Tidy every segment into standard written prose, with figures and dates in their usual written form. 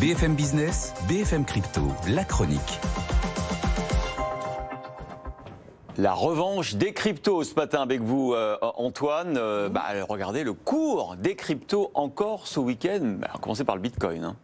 BFM Business, BFM Crypto, la chronique. La revanche des cryptos ce matin avec vous, Antoine. Regardez le cours des cryptos encore ce week-end. On va commencer par le Bitcoin.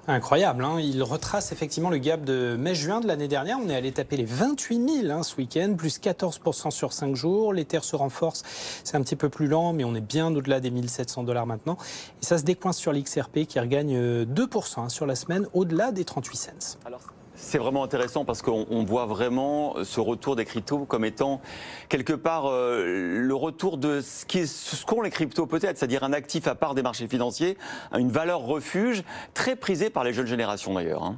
Incroyable, hein. Il retrace effectivement le gap de mai-juin de l'année dernière. On est allé taper les 28 000 ce week-end, plus 14% sur 5 jours. L'Ether se renforce, c'est un petit peu plus lent, mais on est bien au-delà des 1 700 $ maintenant. Et ça se décoince sur l'XRP qui regagne 2% sur la semaine, au-delà des 38 cents. Alors, c'est vraiment intéressant parce qu'on voit vraiment ce retour des cryptos comme étant quelque part le retour de ce qu'ont les cryptos peut-être, c'est-à-dire un actif à part des marchés financiers, une valeur refuge très prisée par les jeunes générations d'ailleurs.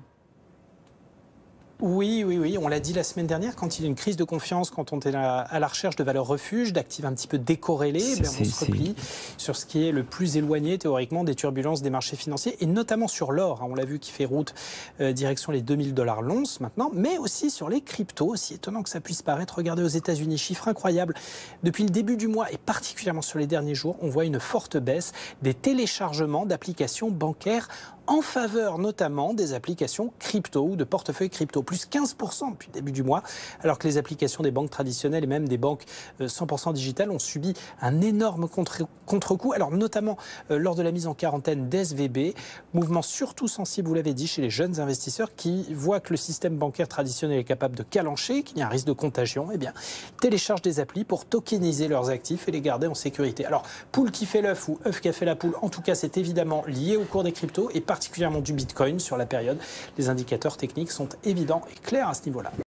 Oui, on l'a dit la semaine dernière, quand il y a une crise de confiance, quand on est à la recherche de valeurs refuges, d'actifs un petit peu décorrélés, on se replie sur ce qui est le plus éloigné théoriquement des turbulences des marchés financiers, et notamment sur l'or, on l'a vu, qui fait route direction les 2 000 $ l'once maintenant, mais aussi sur les cryptos, aussi étonnant que ça puisse paraître. Regardez aux États-Unis, chiffre incroyable, depuis le début du mois et particulièrement sur les derniers jours, on voit une forte baisse des téléchargements d'applications bancaires en faveur notamment des applications crypto ou de portefeuilles crypto, plus 15% depuis le début du mois, alors que les applications des banques traditionnelles et même des banques 100% digitales ont subi un énorme contre-coup, alors notamment lors de la mise en quarantaine d'SVB, mouvement surtout sensible, vous l'avez dit, chez les jeunes investisseurs qui voient que le système bancaire traditionnel est capable de calancher, qu'il y a un risque de contagion, téléchargent des applis pour tokeniser leurs actifs et les garder en sécurité. Alors, poule qui fait l'œuf ou œuf qui a fait la poule, en tout cas c'est évidemment lié au cours des cryptos et particulièrement du Bitcoin sur la période. Les indicateurs techniques sont évidents et clairs à ce niveau-là.